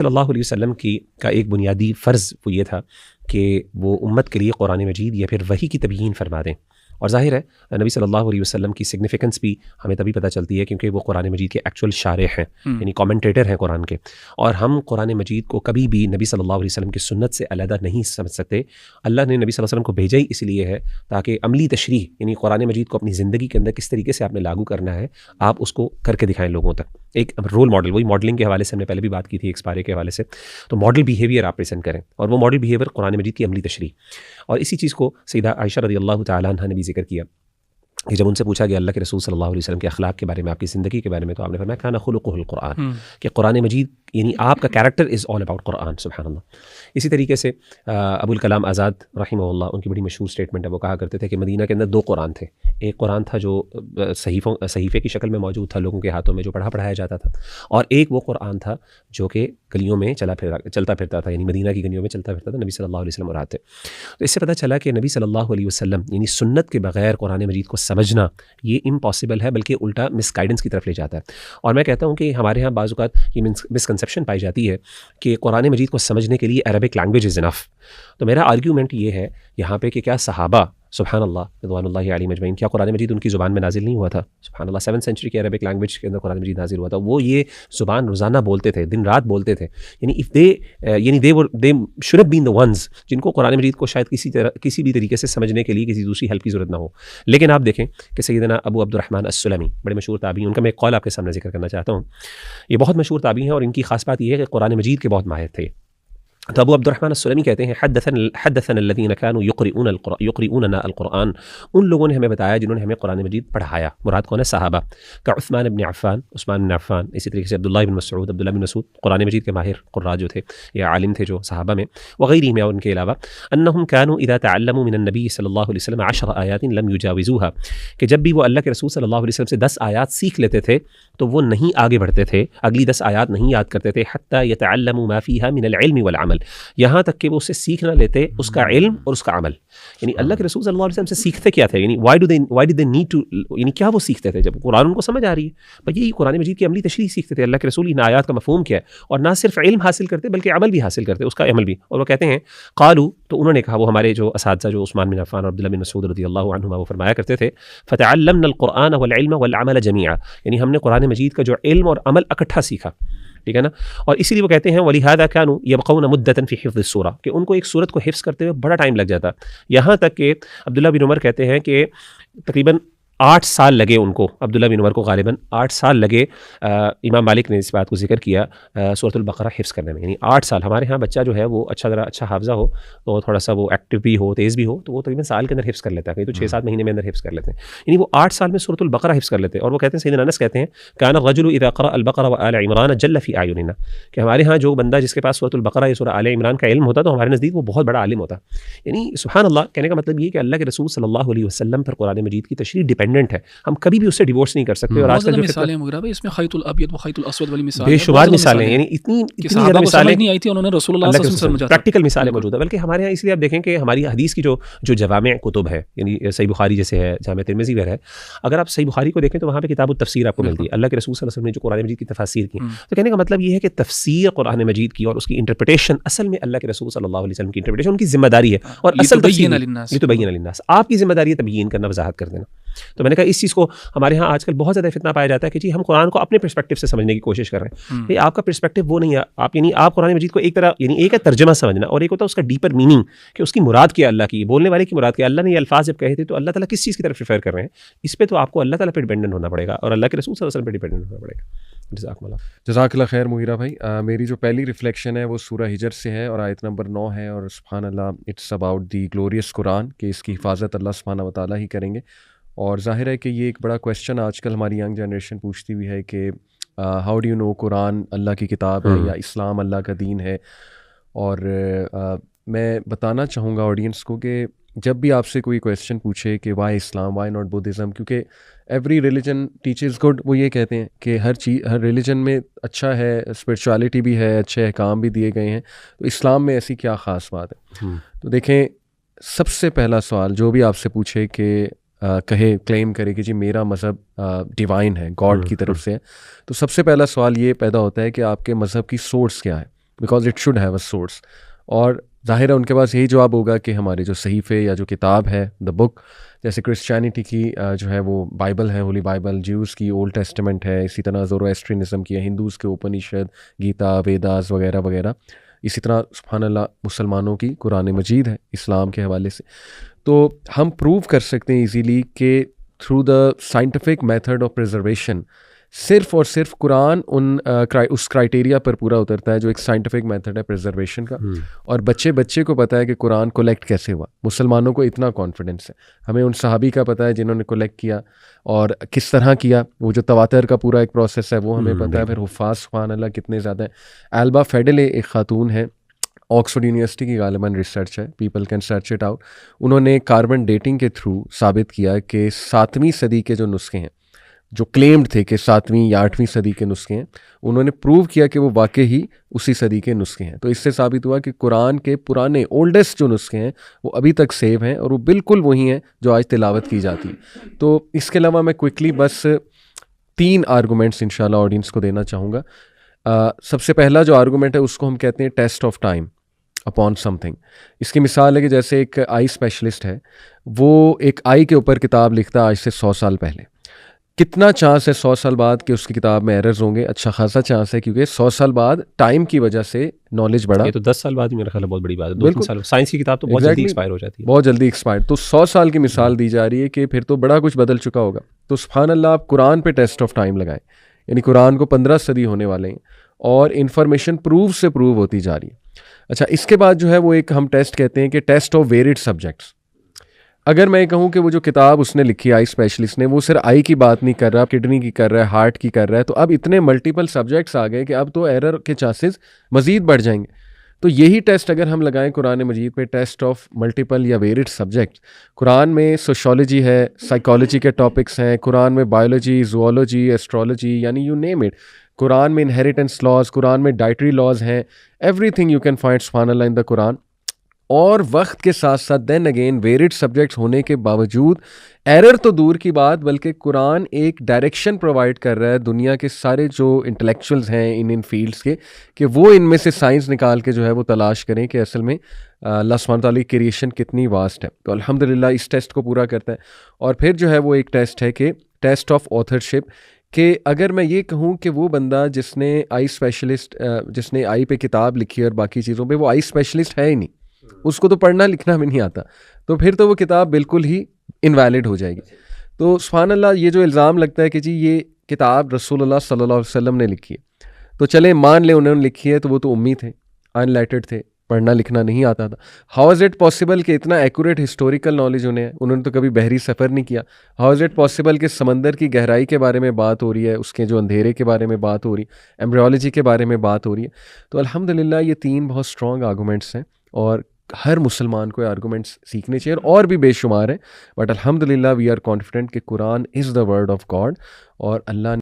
صلی اللہ علیہ وسلم کا ایک بنیادی فرض وہ یہ تھا کہ وہ امت کے لیے قرآن مجید یا پھر وحی کی تبیین فرما دیں. اور ظاہر ہے نبی صلی اللہ علیہ وسلم کی سگنیفیکنس بھی ہمیں تبھی پتہ چلتی ہے کیونکہ وہ قرآن مجید کے ایکچوئل شارح ہیں، یعنی کامنٹیٹر ہیں قرآن کے. اور ہم قرآن مجید کو کبھی بھی نبی صلی اللہ علیہ وسلم کی سنت سے علیحدہ نہیں سمجھ سکتے. اللہ نے نبی صلی اللہ علیہ وسلم کو بھیجا ہی اس لیے ہے تاکہ عملی تشریح، یعنی قرآن مجید کو اپنی زندگی کے اندر کس طریقے سے آپ نے لاگو کرنا ہے، آپ اس کو کر کے دکھائیں لوگوں تک. ایک رول ماڈل، وہی ماڈلنگ کے حوالے سے ہم نے پہلے بھی بات کی تھی ایکسپائرے کے حوالے سے، تو ماڈل بیہیویئر آپ پریزنٹ کریں، اور وہ ماڈل بیہیویئر قرآن مجید کی عملی تشریح. اور اسی چیز کو سیدہ عائشہ رضی اللہ تعالیٰ عنہا نے بھی ذکر کیا کہ جب ان سے پوچھا گیا اللہ کے رسول صلی اللہ علیہ وسلم کے اخلاق کے بارے میں، آپ کی زندگی کے بارے میں، تو آپ نے فرمایا کان خلقہ القرآن، کہ قرآن مجید یعنی آپ کا کیریکٹر از آل اباؤٹ قرآن. سبحان اللہ. اسی طریقے سے ابو الکلام آزاد رحمہ اللہ، ان کی بڑی مشہور اسٹیٹمنٹ ہے، وہ کہا کرتے تھے کہ مدینہ کے اندر دو قرآن تھے. ایک قرآن تھا جو صحیفے کی شکل میں موجود تھا لوگوں کے ہاتھوں میں، جو پڑھایا جاتا تھا، اور ایک وہ قرآن تھا جو کہ گلیوں میں چلتا پھرتا تھا، یعنی مدینہ کی گلیوں میں چلتا پھرتا تھا. نبی صلی اللہ علیہ وسلم اور آتے. تو اس سے پتہ چلا کہ نبی صلی اللہ علیہ وسلم یعنی سنت کے بغیر قرآن مجید کو سمجھنا یہ امپاسبل ہے، بلکہ الٹا مس گائیڈنس کی طرف لے جاتا ہے. اور میں کہتا ہوں کہ ہمارے ہاں بعض اوقات یہ مسکنسیپشن پائی جاتی ہے کہ قرآن مجید کو سمجھنے کے لیے عربک لینگویج از انف. تو میرا آرگیومنٹ یہ ہے یہاں پہ کہ کیا صحابہ سبحان اللہ رضوان اللہ علیہم اجمعین، کیا قرآن مجید ان کی زبان میں نازل نہیں ہوا تھا؟ سبحان اللہ. 7th سینچری کے عربک لینگویج کے اندر قرآن مجید نازل ہوا تھا. وہ یہ زبان روزانہ بولتے تھے، دن رات بولتے تھے. یعنی they should have been the ones جن کو قرآن مجید کو شاید کسی بھی طریقے سے سمجھنے کے لیے کسی دوسری ہیلپ کی ضرورت نہ ہو. لیکن آپ دیکھیں کہ سیدنا ابو عبد الرحمن السلمی بڑے مشہور تابعی، ان کا میں ایک قول آپ کے سامنے ذکر کرنا چاہتا ہوں. یہ بہت مشہور تابعی ہیں اور ان کی خاص بات یہ ہے کہ قرآن مجید کے بہت ماہر تھے. تو ابو عبد الرحمن السلمی کہتے ہیں حدثنا الذين كانوا يقرؤوننا القرآن، ان لوگوں نے ہمیں بتایا جنہوں نے ہمیں قرآن مجید پڑھایا. مراد کون ہے؟ صحابہ. عثمان بن عفان، اسی طریقے سے عبداللہ بن مسعود قرآن مجید کے ماہر قراء جو تھے یا عالم تھے جو صحابہ میں، وغیرہ میں، اور ان کے علاوہ انہم كانوا اذا تعلموا من النبي صلی اللہ علیہ وسلم 10 آیات لم يجاوزوها، کہ جب بھی وہ اللہ کے رسول صلی اللہ علیہ وسلم سے 10 آیات سیکھ لیتے تھے تو وہ نہیں آگے بڑھتے تھے، اگلی 10 آیات نہیں یاد کرتے تھے، حتی يتعلموا ما فيها من العلم والعمل، یہاں تک کہ وہ اسے سیکھ نہ لیتے اس کا علم اور اس کا عمل. یعنی اللہ کے رسول صلی اللہ علیہ وسلم سے سیکھتے کیا تھے؟ یعنی why did they need to، یعنی کیا وہ سیکھتے تھے جب قرآن ان کو سمجھ آ رہی ہے؟ بھئی یہی قرآن مجید کی عملی تشریح سیکھتے تھے. اللہ کے رسول ان آیات کا مفہوم کیا ہے، اور نہ صرف علم حاصل کرتے بلکہ عمل بھی حاصل کرتے، اس کا عمل بھی. اور وہ کہتے ہیں قالوا، تو انہوں نے کہا، وہ ہمارے جو اساتذہ جو عثمان بن عفان اور عبداللہ بن مسعود رضی اللہ عنہما، وہ فرمایا کرتے تھے فتعلمنا القرآن والعلم والعمل جميعا، یعنی ہم نے قرآن مجید کا جو علم اور عمل اکٹھا سیکھا. ٹھیک ہے نا. اور اسی لیے وہ کہتے ہیں وَلِهَذَا كَانُوا يَبْقَوْنَ مُدَّةً فِي حِفْظِ السُّورَةِ، کہ ان کو ایک سورت کو حفظ کرتے ہوئے بڑا ٹائم لگ جاتا. یہاں تک کہ عبداللہ بن عمر کہتے ہیں کہ تقریباً 8 سال لگے ان کو، عبداللہ بن عمر کو غالباً 8 سال لگے. امام مالک نے اس بات کو ذکر کیا سورۃ البقرہ حفظ کرنے میں، یعنی 8 سال. ہمارے ہاں بچہ جو ہے وہ اچھا حافظہ ہو تو تھوڑا سا وہ ایکٹیو بھی ہو، تیز بھی ہو، تو وہ تقریباً سال کے اندر حفظ کر لیتا ہے، کہیں تو 6-7 مہینے میں اندر حفظ کر لیتے ہیں. یعنی وہ 8 سال میں سورۃ البقرہ حفظ کر لیتے. اور وہ کہتے ہیں سیدنا انس کہتے ہیں کان الرجل اذا قرأ البقرہ وآل عمران جل فی اعیننا، کہ ہمارے ہاں جو بندہ جس کے پاس سورۃ البقرہ یا سورہ آل عمران کا علم ہوتا تو ہمارے نزدیک وہ بہت بڑا عالم ہوتا. یعنی سبحان اللہ، کہنے کا مطلب یہ کہ اللہ کے رسول صلی اللہ علیہ وسلم پر قرآن مجید کی تشریح ڈیپینڈنٹ ہے، ہم کبھی بھی اس سے ڈیورس نہیں کر سکتے. اور آج کل جو مثالیں مغرب ہے اس میں خیط الابیض و خیط الاسود والی مثال بے شمار مثالیں، یعنی اتنی زیادہ مثالیں نہیں آئی تھی، انہوں نے رسول اللہ صلی اللہ علیہ وسلم سمجھا، پریکٹیکل مثالیں موجود ہیں. بلکہ ہمارے یہاں اس لیے آپ دیکھیں کہ ہماری حدیث کی جو جوامع کتب ہے، یعنی صحیح بخاری جیسے ہے، جامع ترمذی وغیرہ ہے، اگر آپ صحیح بخاری کو دیکھیں تو وہاں پہ کتاب التفسیر آپ کو ملتی ہے. اللہ کے رسول صلی اللہ علیہ وسلم نے جو قرآن مجید کی تفاسیر کی، تو کہنے کا مطلب یہ ہے کہ تفسیر قرآن مجید کی اور اس کی انٹرپریٹیشن اصل میں اللہ کے رسول صلی اللہ علیہ وسلم کی انٹرپریٹیشن ان کی ذمہ داری ہے. اور اصل تفسیر لتبین للناس، آپ کی ذمہ داری ہے تبیین کرنا، وضاحت کر دینا. تو میں نے کہا اس چیز کو ہمارے ہاں آج کل بہت زیادہ فتنہ پایا جاتا ہے کہ جی ہم قرآن کو اپنے پرسپیکٹو سے سمجھنے کی کوشش کر رہے ہیں. آپ کا پرسپیکٹو وہ نہیں ہے. آپ قرآن مجید کو ایک طرح، یعنی ایک ہے ترجمہ سمجھنا، اور ایک ہوتا ہے اس کا ڈیپر میننگ کہ اس کی مراد کیا، اللہ کی بولنے والے کی مراد کیا. اللہ نے یہ الفاظ جب کہے تھے تو اللہ تعالیٰ کس چیز کی طرف ریفر کر رہے ہیں، اس پہ تو آپ کو اللہ تعالیٰ پہ ڈیپینڈنٹ ہونا پڑے گا اور اللہ کے رسول صلی اللہ علیہ وسلم پہ ڈیپینڈنٹ ہونا پڑے گا. جزاک اللہ خیر مغیرہ بھائی. میری جو پہلی ریفلیکشن ہے وہ سورہ ہجر سے ہے اور آیت نمبر 9 ہے، اور سبحان اللہ اٹس اباؤٹ دی گلوریس قرآن، کہ اس کی حفاظت اللہ سبحانہ و تعالیٰ ہی کریں گے. اور ظاہر ہے کہ یہ ایک بڑا کویسچن آج کل ہماری ینگ جنریشن پوچھتی بھی ہے کہ ہاؤ ڈو یو نو قرآن اللہ کی کتاب ہے یا اسلام اللہ کا دین ہے. اور میں بتانا چاہوں گا آڈینس کو کہ جب بھی آپ سے کوئی کویسچن پوچھے کہ why Islam, why not Buddhism, کیونکہ ایوری ریلیجن ٹیچز گڈ، وہ یہ کہتے ہیں کہ ہر ریلیجن میں اچھا ہے، اسپرچویلٹی بھی ہے، اچھے احکام بھی دیے گئے ہیں، تو اسلام میں ایسی کیا خاص بات ہے. تو دیکھیں، سب سے پہلا سوال جو بھی آپ سے پوچھے کہ کلیم کرے کہ جی میرا مذہب ڈیوائن ہے، گاڈ کی طرف سے ہے، تو سب سے پہلا سوال یہ پیدا ہوتا ہے کہ آپ کے مذہب کی سورس کیا ہے. Because it should have a source. اور ظاہر ہے ان کے پاس یہی جواب ہوگا کہ ہمارے جو صحیفے یا جو کتاب ہے دا بک، جیسے کرسچینٹی کی جو ہے وہ بائبل ہے، ہولی بائبل، جیوز کی اولڈ ٹیسٹمنٹ ہے، اسی طرح زورواسٹرینزم کی ہے، ہندوز کے اپنشد، گیتا، ویداز وغیرہ وغیرہ، اسی طرح سبحان اللہ مسلمانوں کی قرآن مجید ہے اسلام کے حوالے سے. تو ہم پروو کر سکتے ہیں ایزیلی کہ through the scientific method of preservation صرف اور صرف قرآن اس کرائٹیریا پر پورا اترتا ہے جو ایک سائنٹیفک میتھڈ ہے پریزرویشن کا. اور بچے کو پتہ ہے کہ قرآن کولیکٹ کیسے ہوا. مسلمانوں کو اتنا کانفیڈنس ہے. ہمیں ان صحابی کا پتہ ہے جنہوں نے کولیکٹ کیا اور کس طرح کیا، وہ جو تواتر کا پورا ایک پروسیس ہے وہ ہمیں پتہ ہے. پھر حفاظ سبحان اللہ کتنے زیادہ ہیں. البا فیڈلے ایک خاتون ہے، آکسفورڈ یونیورسٹی کی غالباً ریسرچ ہے، people can search it out. انہوں نے کاربن ڈیٹنگ کے تھرو ثابت کیا کہ 7ویں صدی کے جو نسخے ہیں، جو کلیمڈ تھے کہ 7ویں یا 8ویں صدی کے نسخے ہیں، انہوں نے پروو کیا کہ وہ واقعی ہی اسی صدی کے نسخے ہیں. تو اس سے ثابت ہوا کہ قرآن کے پرانے اولڈسٹ جو نسخے ہیں وہ ابھی تک سیو ہیں اور وہ بالکل وہی ہیں جو آج تلاوت کی جاتی ہے. تو اس کے علاوہ میں کوئکلی بس 3 آرگومنٹس انشاءاللہ آڈینس کو دینا چاہوں گا. سب سے پہلا جو آرگومنٹ ہے اس کو ہم کہتے ہیں test of time upon something. اس کی مثال ہے کہ جیسے ایک آئی اسپیشلسٹ ہے، وہ ایک آئی کے اوپر کتاب لکھتا ہے آج سے 100 سال پہلے. کتنا چانس ہے 100 سال بعد کہ اس کی کتاب میں ایررز ہوں گے؟ اچھا خاصا چانس ہے، کیونکہ 100 سال بعد ٹائم کی وجہ سے نالج بڑھا. یہ تو 10 سال بعد ہی میرا خیال ہے بہت بڑی بات ہے. 2-3 سال سائنس کی کتاب تو بہت جلدی ایکسپائر ہو جاتی ہے، بہت جلدی ایکسپائر. تو 100 سال کی مثال دی جا رہی ہے کہ پھر تو بڑا کچھ بدل چکا ہوگا. تو سبحان اللہ آپ قرآن پہ ٹیسٹ آف ٹائم لگائیں، یعنی قرآن کو 15 صدی ہونے والے ہیں اور انفارمیشن پروو ہوتی جا رہی ہے. اچھا اس کے بعد جو ہے وہ ایک ہم ٹیسٹ کہتے ہیں کہ ٹیسٹ آف ویریڈ سبجیکٹس. اگر میں کہوں کہ وہ جو کتاب اس نے لکھی آئی اسپیشلسٹ نے، وہ صرف آئی کی بات نہیں کر رہا، کڈنی کی کر رہا ہے، ہارٹ کی کر رہا ہے، تو اب اتنے ملٹیپل سبجیکٹس آ گئے کہ اب تو ایرر کے چانسز مزید بڑھ جائیں گے. تو یہی ٹیسٹ اگر ہم لگائیں قرآن مجید پہ، ٹیسٹ آف ملٹیپل یا ویریڈ سبجیکٹس. قرآن میں سوشولوجی ہے، سائیکالوجی کے ٹاپکس ہیں، قرآن میں بایولوجی، زوالوجی، ایسٹرولوجی، یعنی یو نیم اٹ. قرآن میں انہیریٹنس لاز، قرآن میں ڈائٹری لاز ہیں، every thing you can find سبحان اللہ ان دا قرآن. اور وقت کے ساتھ ساتھ دین اگین ویریڈ سبجیکٹس ہونے کے باوجود ایرر تو دور کی بات، بلکہ قرآن ایک ڈائریکشن پرووائڈ کر رہا ہے دنیا کے سارے جو انٹلیکچوئلز ہیں ان فیلڈس کے، کہ وہ ان میں سے سائنس نکال کے جو ہے وہ تلاش کریں کہ اصل میں اللہ سبحانہ تعالیٰ کی کریشن کتنی واسٹ ہے. تو الحمدللہ اس ٹیسٹ کو پورا کرتا ہے. اور پھر جو ہے وہ ایک ٹیسٹ ہے کہ ٹیسٹ آف آتھرشپ، کہ اگر میں یہ کہوں کہ وہ بندہ جس نے آئی اسپیشلسٹ جس نے آئی پہ کتاب لکھی اور باقی چیزوں پہ، وہ آئی اسپیشلسٹ ہے ہی نہیں، اس کو تو پڑھنا لکھنا بھی نہیں آتا، تو پھر تو وہ کتاب بالکل ہی انویلڈ ہو جائے گی. تو سبحان اللہ یہ جو الزام لگتا ہے کہ جی یہ کتاب رسول اللہ صلی اللہ علیہ وسلم نے لکھی ہے، تو چلیں مان لیں انہوں نے لکھی ہے، تو وہ تو امی تھے، ان لیٹرڈ تھے، پڑھنا لکھنا نہیں آتا تھا. ہاؤ از اٹ پاسبل کہ اتنا ایکوریٹ ہسٹوریکل نالج انہوں نے تو کبھی بحری سفر نہیں کیا. ہاؤ از اٹ پاسبل کہ سمندر کی گہرائی کے بارے میں بات ہو رہی ہے، اس کے جو اندھیرے کے بارے میں بات ہو رہی ہے، ایمبریولوجی کے بارے میں بات ہو رہی ہے. تو الحمدللہ یہ 3 بہت اسٹرانگ آرگومنٹس ہیں اور ہر مسلمان کو آرگومنٹس سیکھنے چاہیے، اور بھی بے شمار ہیں، بٹ الحمدللہ وی آر کانفیڈنٹ کہ قرآن از دا ورڈ آف گاڈ اور اللہ